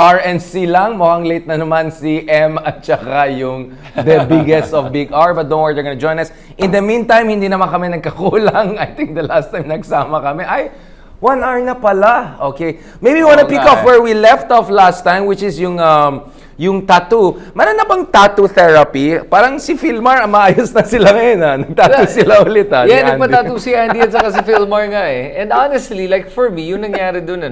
RNC lang. Mukhang late na naman si M at saka yung the biggest of Big R. But don't worry, they're gonna join us. In the meantime, hindi naman kami nagkakulang. I think the last time nagsama kami, 1 hour na pala. Okay. Maybe we wanna pick off where we left off last time, which is yung tattoo. Meron na bang tattoo therapy? Parang si Philmar, maayos na sila ngayon. Nag-tattoo sila ulit. Yeah, nagpa-tattoo si Andy at saka si Philmar nga eh. And honestly, like for me, yung nangyari dun,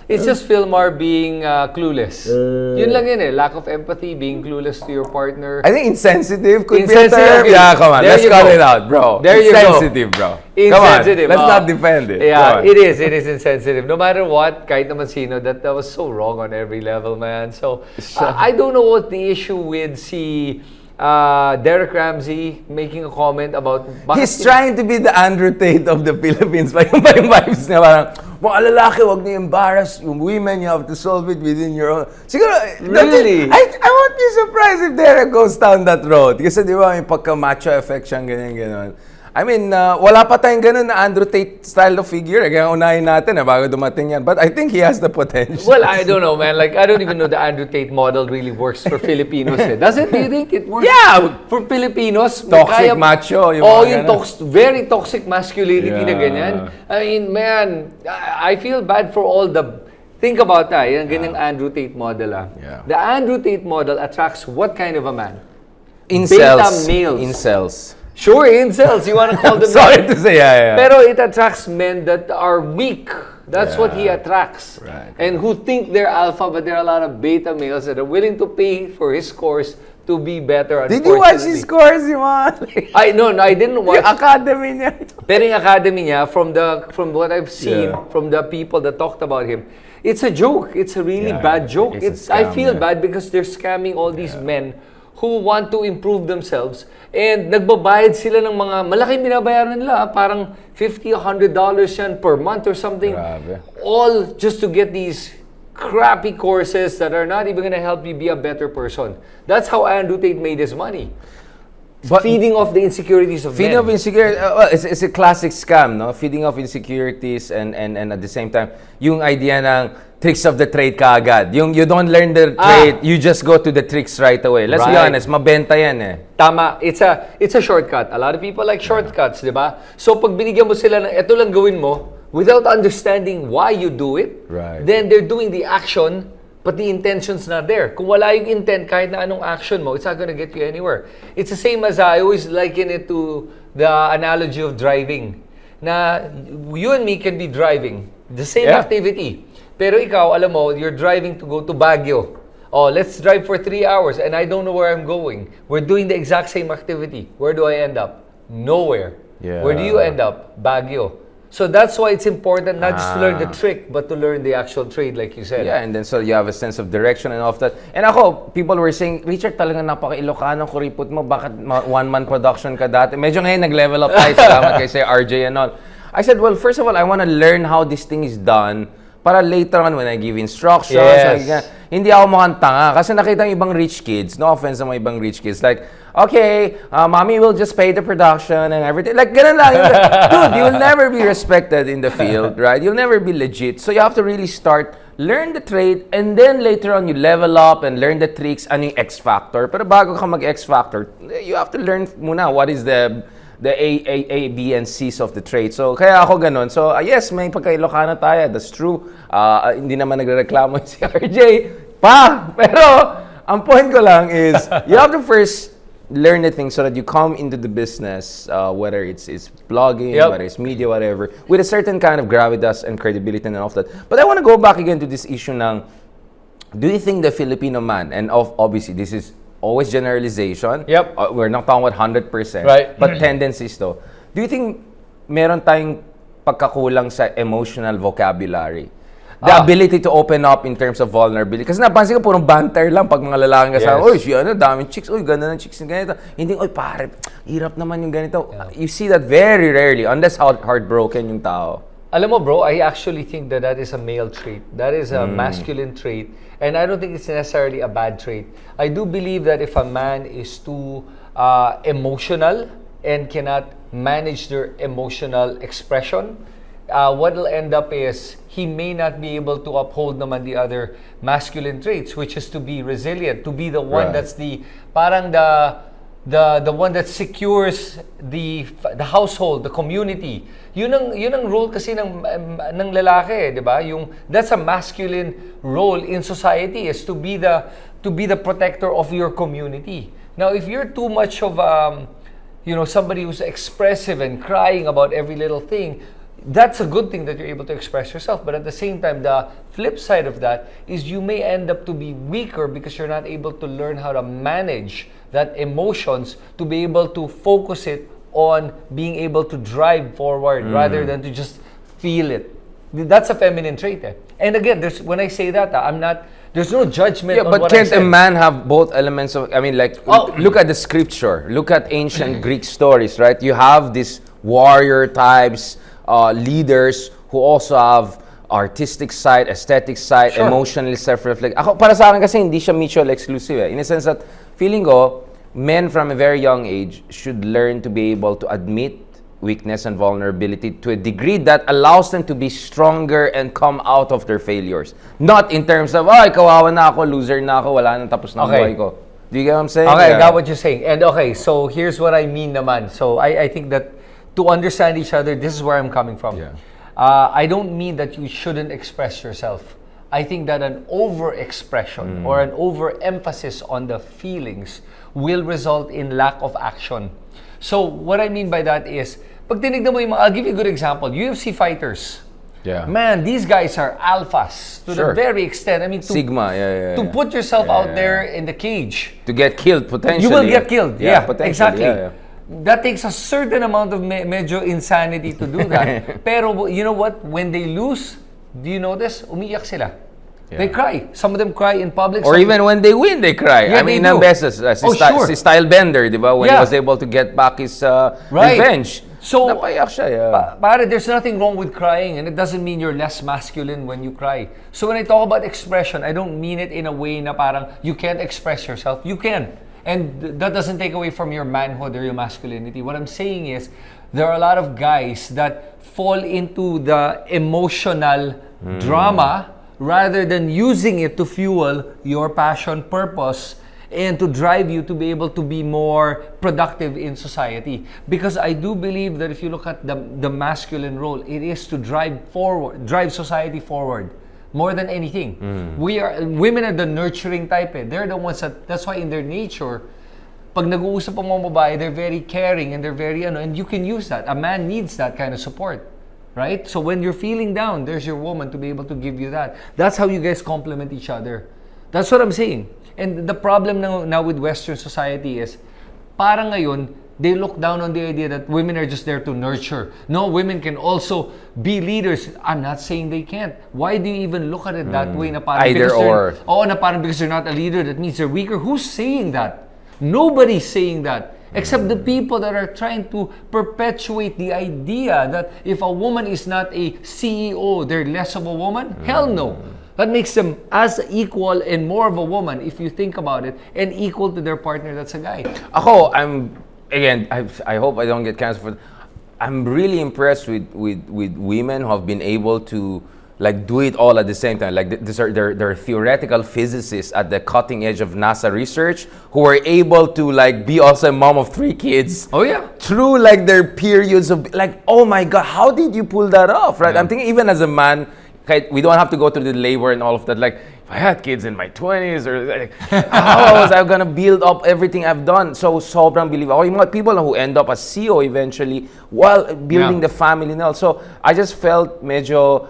it's just Philmar being clueless. Yun lang yun eh. Lack of empathy, being clueless to your partner. I think insensitive could be a Insensitive, term. okay. Yeah, come on. There Let's you cut go. it out, bro. There you go. Insensitive, bro. Insensitive. Come on. Let's not defend it. Yeah, it is insensitive. No matter what, kahit naman sino, that was so wrong on every level, man. So, I don't know what the issue with Derek Ramsey making a comment about... He's trying to be the Andrew Tate of the Philippines. Yung vibes niya parang, mga lalaki, wag niyo embarrass yung women, you have to solve it within your own. Siguro, really? I won't be surprised if Derek goes down that road. Kasi di ba, may pagka-macho effect siyang ganyan-ganon. I mean, wala pa tayong ganun na Andrew Tate style of figure. Kaya unahin natin bago dumating yan. But I think he has the potential. Well, I don't know, man. Like, I don't even know the Andrew Tate model really works for Filipinos. Does it? Do you think it works? Yeah! For Filipinos? Toxic macho. Yung very toxic masculinity na ganyan. I mean, man, I feel bad for all the... Think about that. Yung ganyang Andrew Tate model. Yeah. The Andrew Tate model attracts what kind of a man? Incels. Beta males. Incels. Sure, incels. You want to call them Sorry to say, yeah. Pero it attracts men that are weak. That's what he attracts. Right. And who think they're alpha, but there are a lot of beta males that are willing to pay for his course to be better. Did you watch his course, Iman? No, I didn't watch. Yung academy niya. Pero yung academy niya, from what I've seen, from the people that talked about him, it's a joke. It's a really bad joke. I feel bad because they're scamming all these men who want to improve themselves, and nagbabayad sila ng mga malaking binabayaran nila, parang $50, $100 yan per month or something. Grabe. All just to get these crappy courses that are not even gonna help you be a better person. That's how Andrew Tate made his money. But feeding off the insecurities of men. Feeding off insecurities, it's a classic scam, no? Feeding off insecurities and at the same time, yung idea ng tricks of the trade kaagad. Yung you don't learn the trade, you just go to the tricks right away. Let's be honest, mabenta yan eh. Tama, it's a shortcut. A lot of people like shortcuts, di ba? So pag binigyan mo sila ng ito lang gawin mo, without understanding why you do it, then they're doing the action, but the intention's not there. Kung wala yung intent, kahit na anong action mo, it's not gonna get you anywhere. It's the same as I always liken it to the analogy of driving. Na you and me can be driving, the same activity. Pero ikaw, alam mo, you're driving to go to Baguio. Oh, let's drive for 3 hours and I don't know where I'm going. We're doing the exact same activity. Where do I end up? Nowhere. Yeah. Where do you end up? Baguio. So that's why it's important not just to learn the trick, but to learn the actual trade, like you said. Yeah, and then so you have a sense of direction and all of that. And ako, people were saying, Richard, talagang napaka-Ilocano kuripot mo. Bakit one-man production ka dati? Medyo ngayon nag-level up tayo. Salamat kay RJ and all. I said, well, first of all, I want to learn how this thing is done. Para later on, when I give instructions, hindi ako mukhang tanga. Kasi nakita yung ibang rich kids, no offense sa mga ibang rich kids, like, okay, mommy will just pay the production and everything. Like, ganun lang. Dude, you'll never be respected in the field, right? You'll never be legit. So you have to really start, learn the trade, and then later on, you level up and learn the tricks, ano yung X factor. Pero bago ka mag-X factor, you have to learn muna what is the A, B, and C's of the trade. So, kaya ako ganun. So, yes, may pagka-Ilocano tayo. That's true. Hindi naman nagrereklamo si RJ. Pero, ang point ko lang is, you have to first learn the things so that you come into the business, whether it's blogging, whether it's media, whatever, with a certain kind of gravitas and credibility and all of that. But I want to go back again to this issue ng, do you think the Filipino man, and obviously this is always generalization. We're not talking about 100%. Right. But tendencies though. Do you think meron tayong pagkakulang sa emotional vocabulary? The ability to open up in terms of vulnerability. Kasi napansin ko, purong banter lang pag mga lalaking kasama. Uy, daming chicks. Uy, ganda ng chicks ng ganito. Hindi, uy, pare, hirap naman yung ganito. You see that very rarely, unless heartbroken yung tao. Alam mo, bro, I actually think that is a male trait. That is a masculine trait. And I don't think it's necessarily a bad trait. I do believe that if a man is too emotional and cannot manage their emotional expression, what will end up is he may not be able to uphold naman the other masculine traits, which is to be resilient, to be the one that's the one that secures the household, the community. Yun ang role kasi ng lalaki, 'di ba? That's a masculine role in society, is to be the protector of your community. Now, if you're too much of somebody who's expressive and crying about every little thing, that's a good thing that you're able to express yourself. But at the same time, the flip side of that is you may end up to be weaker because you're not able to learn how to manage that emotions, to be able to focus it on being able to drive forward rather than to just feel it. That's a feminine trait. And again, when I say that, there's no judgment on what I said. But can't a man have both elements of, look at the scripture, look at ancient Greek stories, right? You have these warrior types, leaders who also have artistic side, aesthetic side, emotionally self-reflect. Para sa akin kasi hindi siya mutual exclusive. In a sense that feeling ko, men from a very young age should learn to be able to admit weakness and vulnerability to a degree that allows them to be stronger and come out of their failures. Not in terms of, kawawa na ako, loser na ako, wala nang tapos na buhay ko. Do you get what I'm saying? Okay, I got what you're saying. And so here's what I mean naman. So I think that to understand each other, this is where I'm coming from. Yeah. I don't mean that you shouldn't express yourself. I think that an over-expression or an over-emphasis on the feelings will result in lack of action. So what I mean by that is, pag tinignan mo I'll give you a good example. UFC fighters. Yeah. Man, these guys are alphas to the very extent. I mean, Sigma, to put yourself out there in the cage. To get killed, potentially. You will get killed. Yeah, exactly. Yeah. That takes a certain amount of medyo insanity to do that. Pero you know what? When they lose, do you notice? Umiyak sila. Yeah. They cry. Some of them cry in public. Or even when they win, they cry. Yeah, I mean, ilang beses. Si Style Bender, di ba? When he was able to get back his revenge. So, napayak siya, Pare, there's nothing wrong with crying, and it doesn't mean you're less masculine when you cry. So when I talk about expression, I don't mean it in a way na parang you can't express yourself. You can. And that doesn't take away from your manhood or your masculinity. What I'm saying is, there are a lot of guys that fall into the emotional drama rather than using it to fuel your passion, purpose, and to drive you to be able to be more productive in society. Because I do believe that if you look at the masculine role, it is to drive society forward more than anything. Women are the nurturing type. They're the ones that's why in their nature, pag nag-uusap ang mga babae, they're very caring and they're very and you can use that. A man needs that kind of support. Right? So when you're feeling down, there's your woman to be able to give you that. That's how you guys complement each other. That's what I'm saying. And the problem now with Western society is, parang ngayon, they look down on the idea that women are just there to nurture. No, women can also be leaders. I'm not saying they can't. Why do you even look at it that way? Na parang either or. Na parang because they're not a leader, that means they're weaker. Who's saying that? Nobody's saying that. Except the people that are trying to perpetuate the idea that if a woman is not a CEO, they're less of a woman. Hell no. That makes them as equal and more of a woman, if you think about it, and equal to their partner that's a guy. I hope I don't get canceled. I'm really impressed with women who have been able to do it all at the same time. They're theoretical physicists at the cutting edge of NASA research who were able to be also a mom of 3 kids. Oh yeah. Through their periods of oh my God, how did you pull that off? Right? Yeah. I'm thinking even as a man, we don't have to go through the labor and all of that. If I had kids in my 20s or how was I gonna build up everything I've done? So sobrang believable. Yung mga people who end up as CEO eventually while building the family and all. So I just felt medyo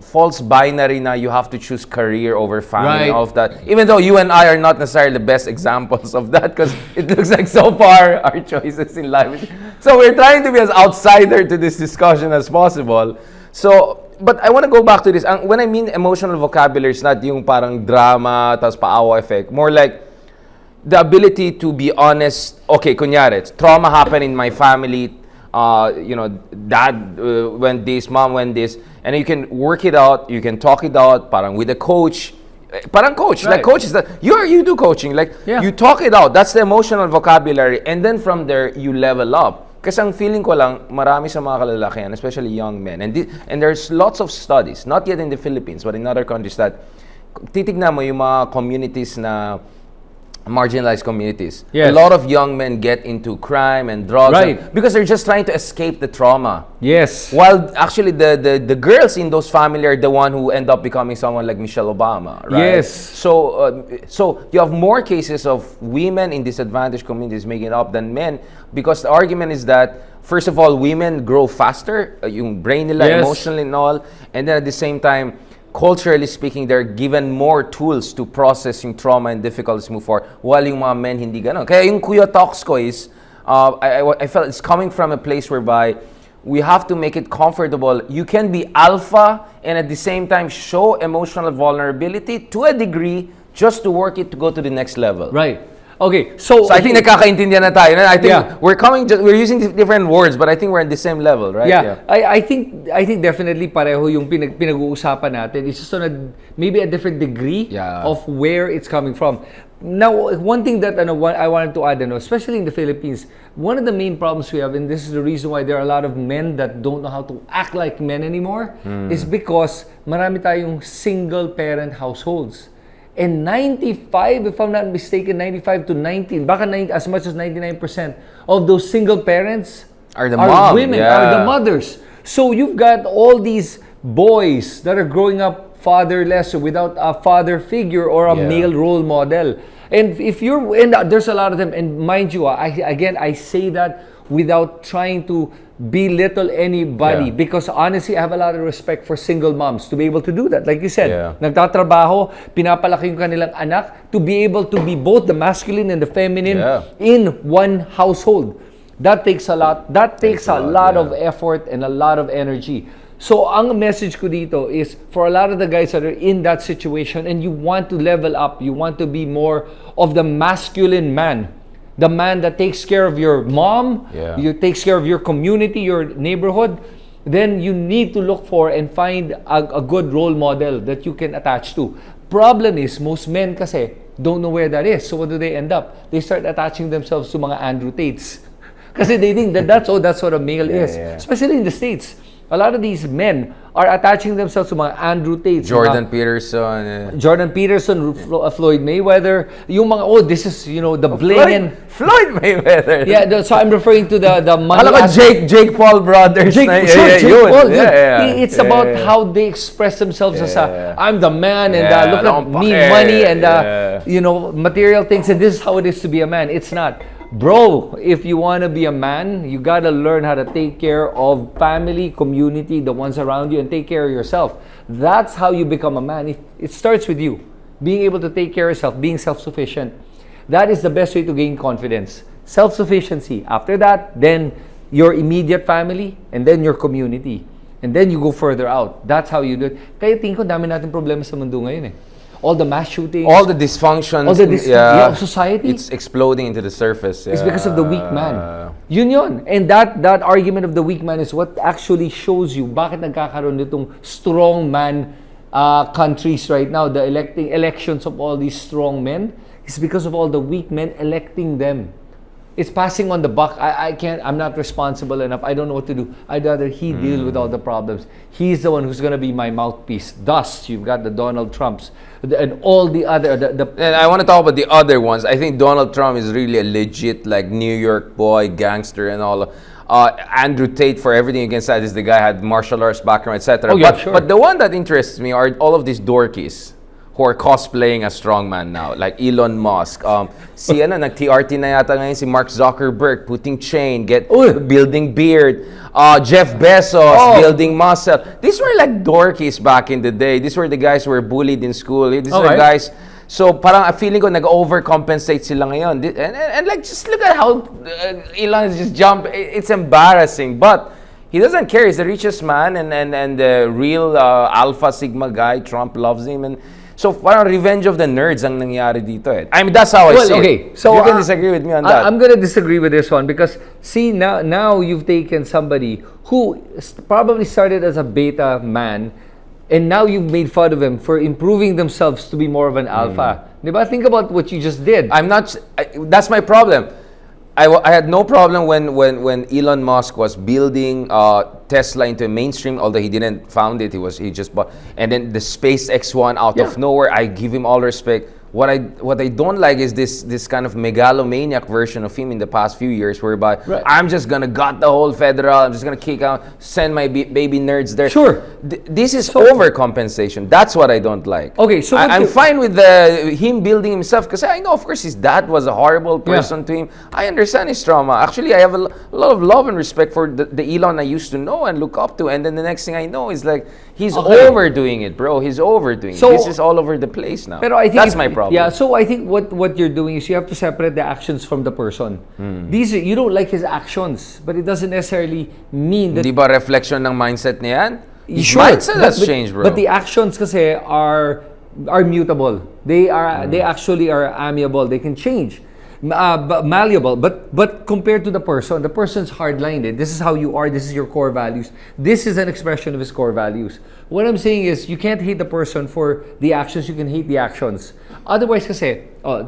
false binary na you have to choose career over family and all of that. Even though you and I are not necessarily the best examples of that because it looks like so far our choices in life. So we're trying to be as outsider to this discussion as possible. So, but I want to go back to this. When I mean emotional vocabulary, it's not yung parang drama, tas paawa effect. More like the ability to be honest. Okay, kunyari, trauma happened in my family. Dad went this, mom went this, and you can work it out, you can talk it out, parang with a coach. Parang coach, right. Coach is that you do coaching, you talk it out. That's the emotional vocabulary, and then from there you level up. Kasi ang feeling ko lang, marami sa mga kalalakihan, especially young men, and there's lots of studies, not yet in the Philippines, but in other countries that titignan mo yung mga communities na marginalized communities. Yes. A lot of young men get into crime and drugs because they're just trying to escape the trauma. Yes. While actually the girls in those families are the one who end up becoming someone like Michelle Obama, right? Yes. So you have more cases of women in disadvantaged communities making it up than men, because the argument is that first of all, women grow faster, yung brain nila, emotionally and all, and then at the same time, culturally speaking, they're given more tools to process yung trauma and difficulties move forward, while yung mga men hindi ganon. Kaya yung Kuya Talks ko is, I felt it's coming from a place whereby we have to make it comfortable. You can be alpha and at the same time show emotional vulnerability to a degree just to work it to go to the next level. Right. Okay, so I think nagkakaintindihan na tayo. I think we're using different words, but I think we're at the same level, right? Yeah. I think definitely pareho yung pinag-uusapan natin. It's just on maybe a different degree of where it's coming from. Now, one thing that I wanted to add, especially in the Philippines, one of the main problems we have, and this is the reason why there are a lot of men that don't know how to act like men anymore, is because marami tayong single-parent households. And 95, if I'm not mistaken, 95 to 19, baka as much as 99% of those single parents are women, are the mothers. So you've got all these boys that are growing up fatherless or without a father figure or a male role model. And there's a lot of them. And mind you, I say that without trying to belittle anybody, because honestly, I have a lot of respect for single moms to be able to do that. Like you said, nagtatrabaho, pinapalaki yung kanilang anak to be able to be both the masculine and the feminine in one household. That takes a lot. That takes a lot of effort and a lot of energy. So, ang message ko dito is for a lot of the guys that are in that situation and you want to level up, you want to be more of the masculine man, the man that takes care of your mom, you takes care of your community, your neighborhood, then you need to look for and find a good role model that you can attach to. Problem is, most men kasi don't know where that is. So what do they end up? They start attaching themselves to mga Andrew Tates. Kasi they think that that's what a male is. Especially in the States. A lot of these men are attaching themselves to mga Andrew Tate, Jordan Peterson, Floyd Mayweather, yung mga this is the bling Floyd Mayweather. Yeah, so I'm referring to the money. Alam ko Jake Paul brothers. Jake Paul. It's about how they express themselves as I'm the man and look at me, money and material things, and this is how it is to be a man. It's not. Bro, if you want to be a man, you got to learn how to take care of family, community, the ones around you, and take care of yourself. That's how you become a man. It starts with you. Being able to take care of yourself, being self-sufficient. That is the best way to gain confidence. Self-sufficiency. After that, then your immediate family, and then your community. And then you go further out. That's how you do it. Kaya tingin ko, dami natin problema sa mundo ngayon all the mass shootings, all the dysfunctions, of society, it's exploding into the surface. It's because of the weak man. Yun. And that argument of the weak man is what actually shows you bakit nagkakaroon nitong strong man countries right now. The elections of all these strong men is because of all the weak men electing them. It's passing on the buck. I'm not responsible enough. I don't know what to do. I'd rather he deal with all the problems. He's the one who's going to be my mouthpiece. Thus, you've got the Donald Trumps and all the other. And I want to talk about the other ones. I think Donald Trump is really a legit, New York boy, gangster and all. Andrew Tate, for everything against that, is the guy had martial arts background, etc. But the one that interests me are all of these dorkies who are cosplaying as strongman now, like Elon Musk. Nag-TRT na yata ngayon si Mark Zuckerberg, putting chain, building beard. Jeff Bezos, building muscle. These were like dorkies back in the day. These were the guys who were bullied in school. These were guys. So parang feeling ko nag-overcompensate sila ngayon. And just look at how Elon is just jump. It's embarrassing, but he doesn't care. He's the richest man and the real alpha sigma guy. Trump loves him and. So, parang revenge of the nerds ang nangyari dito I mean, that's how I see it. So you can disagree with me on that. I'm going to disagree with this one because, see, now you've taken somebody who probably started as a beta man and now you've made fun of him for improving themselves to be more of an alpha. Diba? Think about what you just did. That's my problem. I had no problem when Elon Musk was building Tesla into a mainstream, although he didn't found it. He just bought, and then the SpaceX one out of nowhere. I give him all respect. What I don't like is this kind of megalomaniac version of him in the past few years, whereby I'm just gonna gut the whole federal. I'm just gonna kick out, send my baby nerds there. Sure. This is overcompensation. That's what I don't like. Okay, so I'm fine with him building himself, because I know, of course, his dad was a horrible person to him. I understand his trauma. Actually, I have a lot of love and respect for the Elon I used to know and look up to. And then the next thing I know is like, he's overdoing it, bro. He's overdoing it. This is all over the place now. Pero I think that's my problem. Yeah, so I think what you're doing is you have to separate the actions from the person. You don't like his actions, but it doesn't necessarily mean that... Hindi ba reflection ng mindset niyan? His Sure, mindset has changed, bro. But the actions kasi are mutable. They actually are amiable. They can change. Malleable, but compared to the person's hardlined. This is how you are. This is your core values. This is an expression of his core values. What I'm saying is, you can't hate the person for the actions. You can hate the actions. Otherwise, kasi,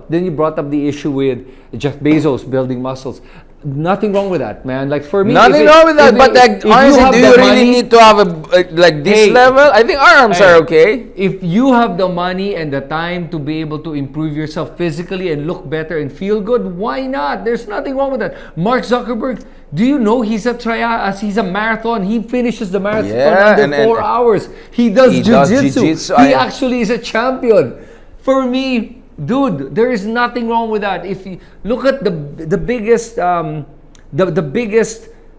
then you brought up the issue with Jeff Bezos building muscles. Nothing wrong with that, man. Like for me, nothing wrong with that. But like, honestly, do you really need to have like this level? I think our arms are okay. If you have the money and the time to be able to improve yourself physically and look better and feel good, why not? There's nothing wrong with that. Mark Zuckerberg, do you know he's a marathon? He finishes the marathon under 4 hours. He does jiu-jitsu. He actually is a champion. For me, dude, there is nothing wrong with that. If you look at the biggest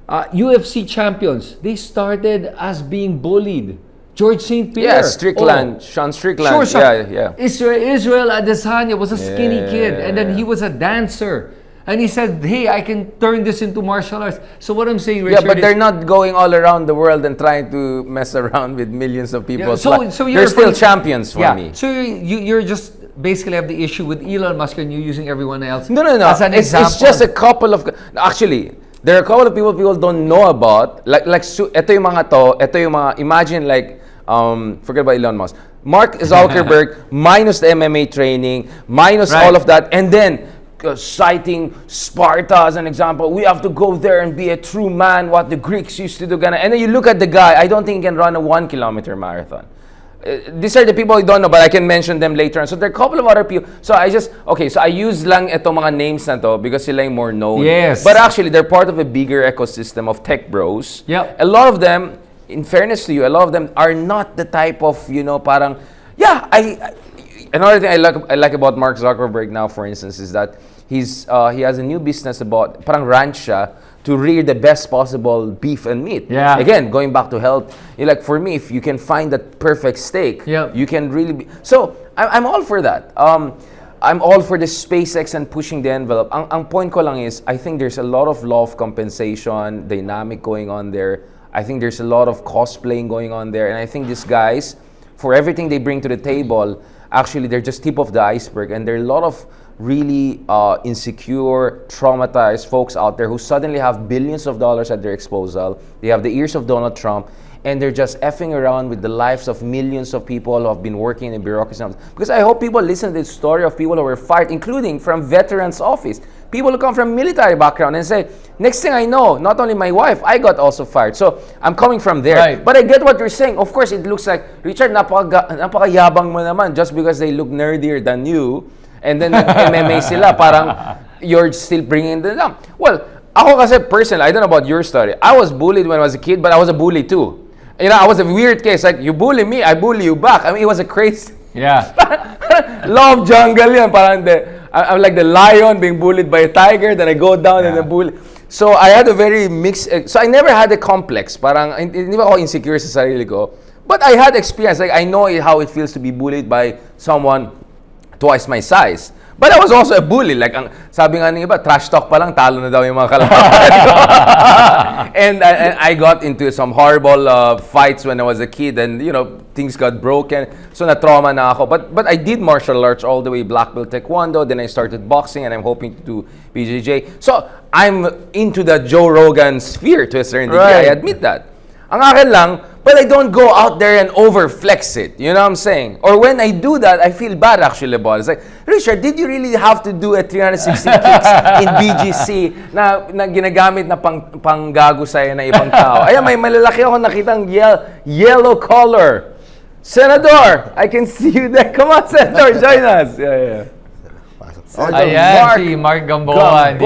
UFC champions, they started as being bullied. George St. Pierre. Yeah, Strickland. Sean Strickland. Sure, yeah. Israel Adesanya was a skinny kid, and then he was a dancer. And he said, hey, I can turn this into martial arts. So what I'm saying, Richard, but they're not going all around the world and trying to mess around with millions of people. So they're still champions for me. So you're just basically have the issue with Elon Musk and you using everyone else. No. As an example. It's just a couple of... Actually, there are a couple of people don't know about. Ito yung mga, imagine like, forget about Elon Musk. Mark Zuckerberg, minus the MMA training, minus all of that, and then citing Sparta as an example. We have to go there and be a true man, what the Greeks used to do. And then you look at the guy, I don't think he can run a 1 kilometer marathon. These are the people you don't know, but I can mention them later on. So there are a couple of other people. So I use lang itong mga names na to because sila yung more known. Yes. But actually, they're part of a bigger ecosystem of tech bros. Yep. A lot of them, in fairness to you, a lot of them are not the type of, parang, another thing I like about Mark Zuckerberg now, for instance, is that he has a new business about parang ranch siya to rear the best possible beef and meat. Yeah. Again, going back to health, for me, if you can find that perfect steak, you can really be. So I'm all for that. I'm all for the SpaceX and pushing the envelope. Ang point ko lang is, I think there's a lot of law of compensation dynamic going on there. I think there's a lot of cosplaying going on there, and I think these guys, for everything they bring to the table, actually they're just tip of the iceberg, and there are a lot of really insecure, traumatized folks out there who suddenly have billions of dollars at their disposal. They have the ears of Donald Trump, and they're just effing around with the lives of millions of people who have been working in bureaucracy. Because I hope people listen to the story of people who were fired, including from Veterans Office. People who come from military background and say, next thing I know, not only my wife, I got also fired. So I'm coming from there. Right. But I get what you're saying. Of course, it looks like, Richard, napakayabang mo naman just because they look nerdier than you. And then MMA sila, parang you're still bringing them down. Well, ako kasi personally, I don't know about your story. I was bullied when I was a kid, but I was a bully too. I was a weird case. Like, you bully me, I bully you back. I mean, it was a crazy... Yeah. Law of jungle yan. Parang I'm like the lion being bullied by a tiger, then I go down and then bully. So I had a very mixed... So I never had a complex. Parang, hindi ba ako insecure sa sarili ko. But I had experience. Like, I know how it feels to be bullied by someone twice my size. But I was also a bully. Like, sabi nga ng iba, trash talk pa lang, talo na daw yung mga kalaban ko. And I got into some horrible fights when I was a kid, and things got broken. So na-trauma na ako. But I did martial arts all the way, black belt taekwondo. Then I started boxing, and I'm hoping to do BJJ. So I'm into the Joe Rogan sphere to a certain degree. Right. I admit that. Ang akin lang, but I don't go out there and overflex it. You know what I'm saying? Or when I do that, I feel bad actually about it. It's like, Richard, did you really have to do a 360 kicks in BGC na ginagamit na panggago sa'yo na ibang tao? Ayan, may malalaki ako nakitang yellow color. Senator, I can see you there. Come on, Senator, join us. Yeah. Ayan, si Mark Gamboa.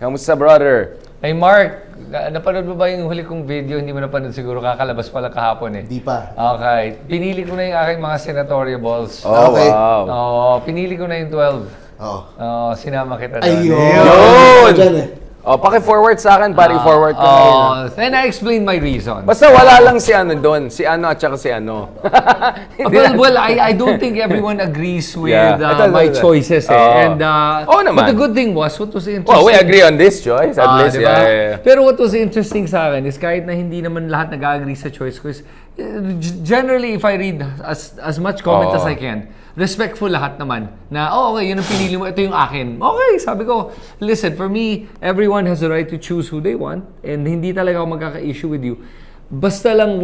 Kamusta, brother? Hey, Mark, napanood mo ba yung huli kong video? Hindi mo napanood siguro, kakalabas pala kahapon eh. Di pa. Okay. Pinili ko na yung aking mga senatorial balls. Oh, Okay. wow. Oo, pinili ko na yung 12. Oo. Sinama kita doon. Ayun! Diyan eh. Paki-forward sa akin, forward ko na yun. Then I explain my reason. Basta wala lang si ano doon. Si ano at saka si ano. Well, I don't think everyone agrees with my Ito. choices. And, naman. But the good thing was, what was interesting... Well, we agree on this choice. At least, diba? yeah. Pero what was interesting sa akin is kahit na hindi naman lahat nag-agree sa choice ko is, generally, if I read as much comment as I can, respectful lahat naman na, okay, yun ang pinili mo, ito yung akin. Okay, sabi ko, listen, for me, everyone has the right to choose who they want and hindi talaga ako magkaka-issue with you. Basta lang,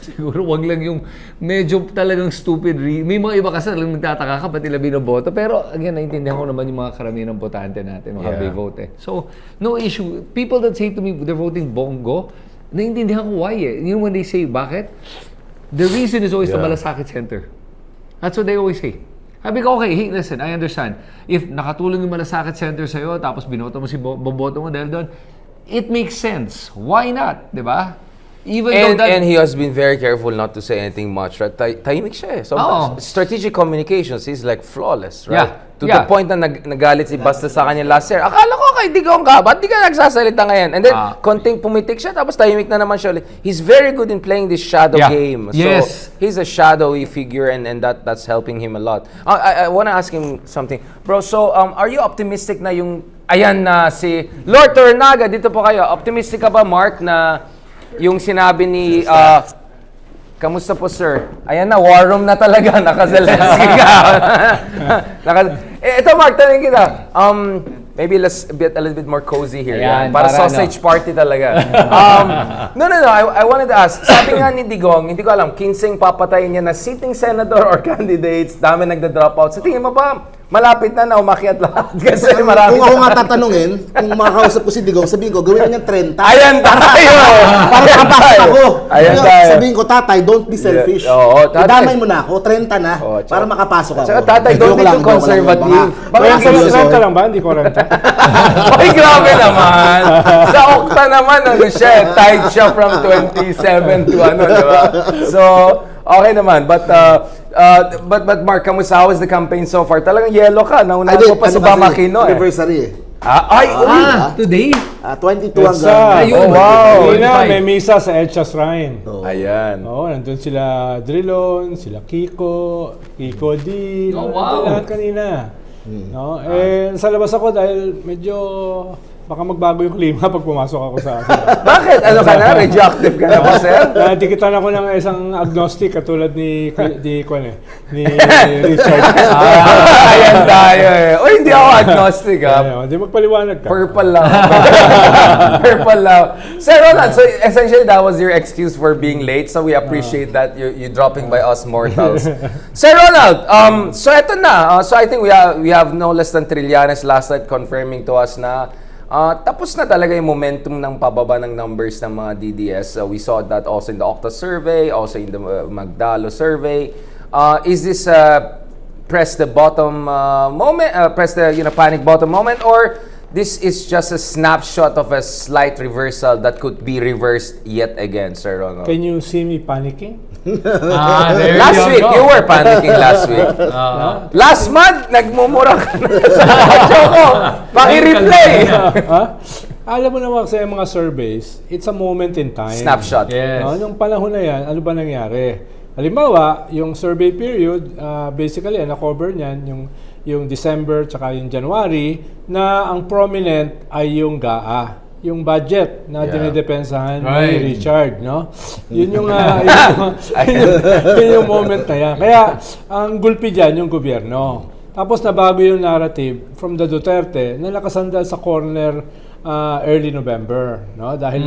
siguro wag lang yung medyo talagang stupid. May mga iba kasi talagang nagtataka ka, ba't nila binoboto? Pero, again, naintindihan ko naman yung mga karamihan ng botante natin, how they vote eh. So, no issue. People that say to me, they're voting bongo, naintindihan ko why eh. You know when they say, bakit? The reason is always the malasakit center. That's what they always say. Sabi ko, okay, hey, listen, I understand. If nakatulong yung malasakit center sa'yo, tapos binoto mo boboto mo dahil doon, it makes sense. Why not? Diba? And he has been very careful not to say anything much, right? Tahimik siya eh. So, strategic communications is like flawless, right? Yeah. To the point na nagalit si Basta sa kanya last year. Akala ko kaibigan ka, ba't di ka nagsasalita ngayon? And then, konting pumitik siya, tapos tahimik na naman siya ulit. He's very good in playing this shadow game. Yes. So, he's a shadowy figure and that's helping him a lot. I wanna ask him something. Bro, so, are you optimistic na yung, ayan na si Lord Tornaga, dito po kayo. Optimistic ka ba, Mark, na yung sinabi ni, kamusta po, sir? Ayan na, war room na talaga. Naka-Zelensky ka. Ito, Mark, tanong kita. Maybe let's get a little bit more cozy here. Ayan, para sausage party talaga. No. I wanted to ask. Sabi nga ni Digong, hindi ko alam, 15 papatayin niya na sitting senator or candidates, dami nagda-drop out. Sa tingin mo ba, malapit na umakyat lahat? Kasi marami. Kung ako nga tatanungin, kung makakausap ko si Digong, sabihin ko, gawin niya 30. Ayan tayo! Para makapasok ako. Ayan tayo. Sabihin ko, tatay, don't be selfish. Oo, tatay. Idamay mo na ako, 30 na, para makapasok ako. Tsaka tatay, don't be too conservative. Baka renta lang ba? Hindi ko renta. Ay, grabe naman. Sa Okta naman, ano siya, tied siya from 27 to ano, di ba? So, okay naman. But Mark, kamusta? How is the campaign so far? Talagang yellow ka. Naunahan mo pa sa Bamakino eh. Anniversary eh. Today? 22 Yes, hanggang. Ayun. wow. Hindi na, may misa sa Edcha Shrine. Ayan. Oo, nandun sila Drilon, sila Kiko D. Oh, wow. Lahat kanina. No? Sa labas ako dahil medyo baka magbago yung klima pag pumasok ako sa Bakit? Ano ka na? Radioactive ka na ba, sir? Natikitan ako ng isang agnostic katulad ni Richard. Ayan tayo eh. O, hindi ako agnostic ha. Hindi magpaliwanag ka. Purple lang. Purple lang. Sir Ronald, so essentially that was your excuse for being late. So we appreciate that you dropping by us mortals. Sir Ronald, so eto na. So I think we have no less than Trillanes last night confirming to us na tapos na talaga yung momentum ng pababa ng numbers ng mga DDS. We saw that also in the Okta survey, also in the Magdalo survey. Is this press the bottom moment, press the panic bottom moment, or this is just a snapshot of a slight reversal that could be reversed yet again, Sir Ronald? Can you see me panicking? There Last week, go. you were panicking last week. Last month, nagmumura ka na sa audio ko. Paki-replay. Alam mo naman sa mga surveys, it's a moment in time. Snapshot. Yes. Nung panahon na yan, ano ba nangyari? Halimbawa, yung survey period, basically, na-cover niyan, yung December tsaka yung January, na ang prominent ay yung GAA. Yung budget na dinedepensahan ni Richard, no? Yun yung yung moment na yan. Kaya ang gulpi diyan yung gobyerno. Tapos nabago yung narrative from the Duterte na nakasandal sa corner early November, no? Dahil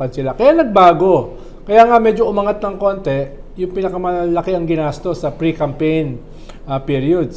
sila. Kaya nagbago. Kaya nga medyo umangat ng konti, yung pinakamalaki ang ginastos sa pre-campaign periods.